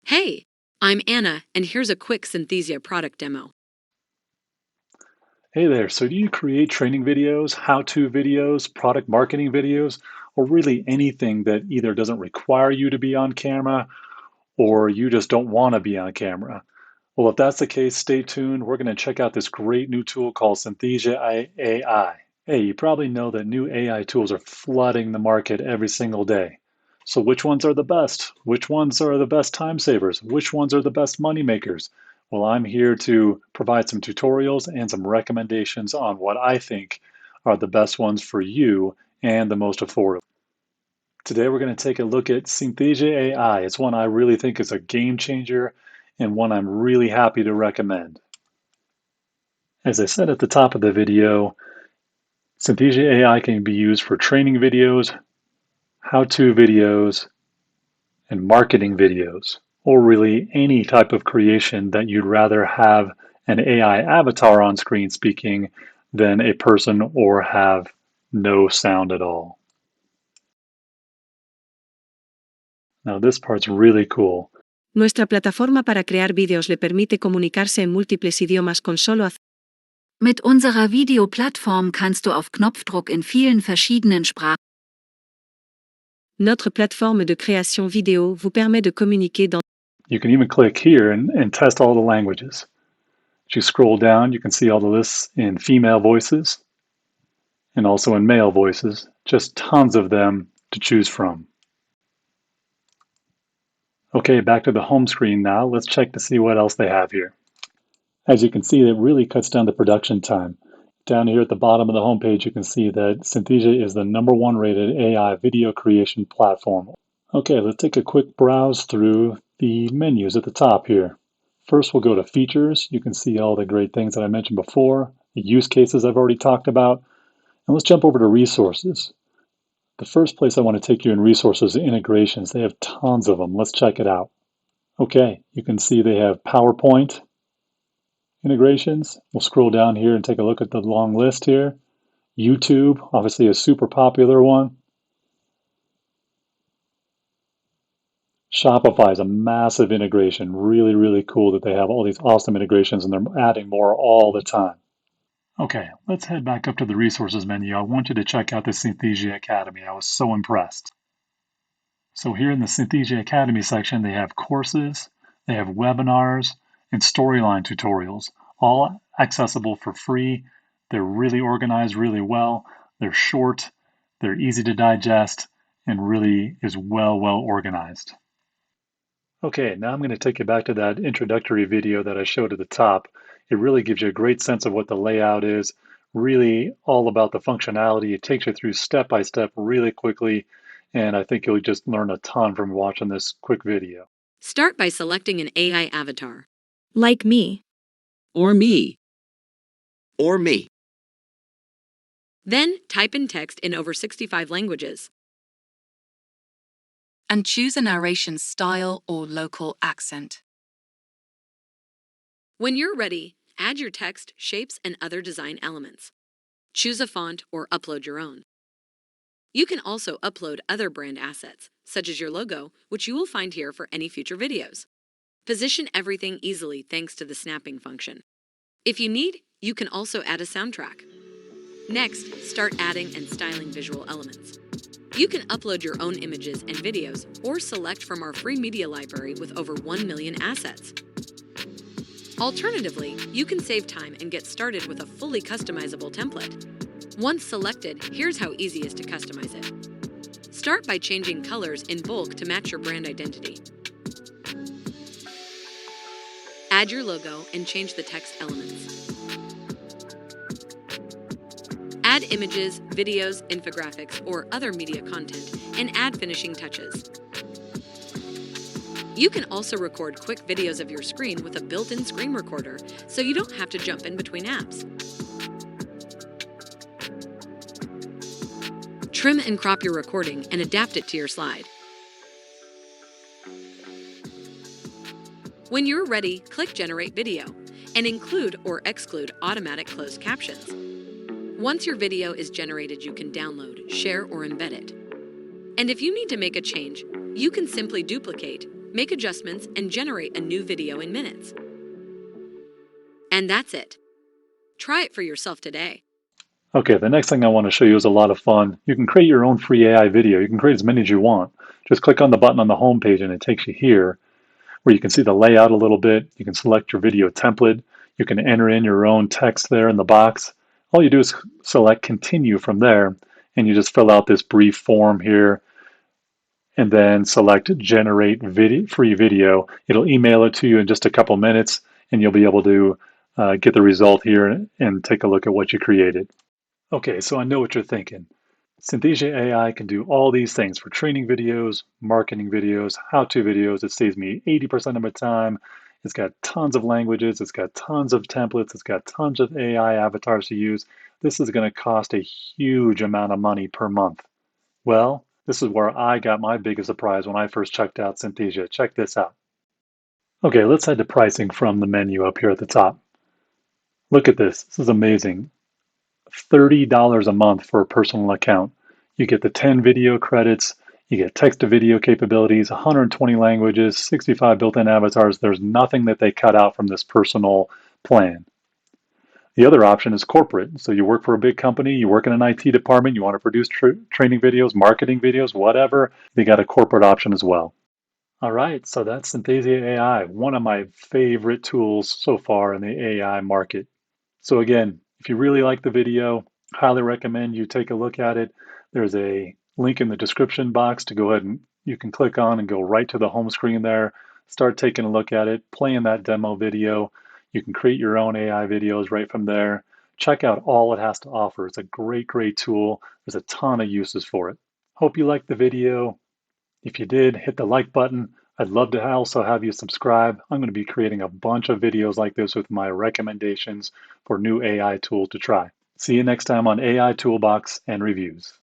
Hey, I'm Anna, and here's a quick Synthesia product demo. Hey there, so do you create training videos, how-to videos, product marketing videos, or really anything that either doesn't require you to be on camera or you just don't want to be on camera? Well, if that's the case, stay tuned. We're going to check out this great new tool called Synthesia AI. Hey, you probably know that new AI tools are flooding the market every single day. So which ones are the best? Which ones are the best time savers? Which ones are the best money makers? Well, I'm here to provide some tutorials and some recommendations on what I think are the best ones for you and the most affordable. Today, we're going to take a look at Synthesia AI. It's one I really think is a game changer and one I'm really happy to recommend. As I said at the top of the video, Synthesia AI can be used for training videos, how-to videos, and marketing videos, or really any type of creation that you'd rather have an AI avatar on screen speaking than a person or have no sound at all. Now, this part's really cool. Nuestra plataforma para crear vídeos le permite comunicarse en múltiples idiomas con solo hacer. Mit unserer Videoplattform kannst du auf Knopfdruck in vielen verschiedenen Sprachen. Notre plateforme de création vidéo vous permet de communiquer dans. You can even click here and test all the languages. As you scroll down, you can see all the lists in female voices and also in male voices, just tons of them to choose from. Okay, back to the home screen now. Let's check to see what else they have here. As you can see, it really cuts down the production time. Down here at the bottom of the homepage, you can see that Synthesia is the #1 rated AI video creation platform. Okay, let's take a quick browse through the menus at the top here. First, we'll go to features. You can see all the great things that I mentioned before, the use cases I've already talked about. And let's jump over to resources. The first place I want to take you in resources is integrations. They have tons of them. Let's check it out. Okay, you can see they have PowerPoint integrations. We'll scroll down here and take a look at the long list here. YouTube, obviously a super popular one. Shopify is a massive integration. Really, really cool that they have all these awesome integrations and they're adding more all the time. Okay, let's head back up to the resources menu. I want you to check out the Synthesia Academy. I was so impressed. So here in the Synthesia Academy section, they have courses, they have webinars, and storyline tutorials, all accessible for free. They're really organized really well. They're short, they're easy to digest, and really is well organized. Okay, now I'm going to take you back to that introductory video that I showed at the top. It really gives you a great sense of what the layout is, really all about the functionality. It takes you through step by step really quickly, and I think you'll just learn a ton from watching this quick video. Start by selecting an AI avatar. Like me. Or me. Or me. Then type in text in over 65 languages. And choose a narration style or local accent. When you're ready, add your text, shapes, and other design elements. Choose a font or upload your own. You can also upload other brand assets, such as your logo, which you will find here for any future videos. Position everything easily thanks to the snapping function. If you need, you can also add a soundtrack. Next, start adding and styling visual elements. You can upload your own images and videos or select from our free media library with over 1 million assets. Alternatively, you can save time and get started with a fully customizable template. Once selected, here's how easy it is to customize it. Start by changing colors in bulk to match your brand identity. Add your logo and change the text elements. Add images, videos, infographics, or other media content, and add finishing touches. You can also record quick videos of your screen with a built-in screen recorder, so you don't have to jump in between apps. Trim and crop your recording and adapt it to your slide. When you're ready, click Generate Video and include or exclude automatic closed captions. Once your video is generated, you can download, share, or embed it. And if you need to make a change, you can simply duplicate make adjustments, and generate a new video in minutes. And that's it. Try it for yourself today. Okay, the next thing I want to show you is a lot of fun. You can create your own free AI video. You can create as many as you want. Just click on the button on the home page and it takes you here where you can see the layout a little bit. You can select your video template. You can enter in your own text there in the box. All you do is select continue from there and you just fill out this brief form here and then select generate free video. It'll email it to you in just a couple minutes and you'll be able to get the result here and take a look at what you created. Okay, so I know what you're thinking. Synthesia AI can do all these things for training videos, marketing videos, how-to videos. It saves me 80% of my time. It's got tons of languages. It's got tons of templates. It's got tons of AI avatars to use. This is going to cost a huge amount of money per month. Well, this is where I got my biggest surprise when I first checked out Synthesia. Check this out. Okay, let's head to pricing from the menu up here at the top. Look at this. This is amazing. $30 a month for a personal account. You get the 10 video credits, you get text to video capabilities, 120 languages, 65 built-in avatars. There's nothing that they cut out from this personal plan. The other option is corporate. So you work for a big company, you work in an IT department, you want to produce training videos, marketing videos, whatever, they got a corporate option as well. All right, so that's Synthesia AI, one of my favorite tools so far in the AI market. So again, if you really like the video, highly recommend you take a look at it. There's a link in the description box to go ahead and you can click on and go right to the home screen there, start taking a look at it, play in that demo video. You can create your own AI videos right from there. Check out all it has to offer. It's a great, great tool. There's a ton of uses for it. Hope you liked the video. If you did, hit the like button. I'd love to also have you subscribe. I'm going to be creating a bunch of videos like this with my recommendations for new AI tools to try. See you next time on AI Toolbox and Reviews.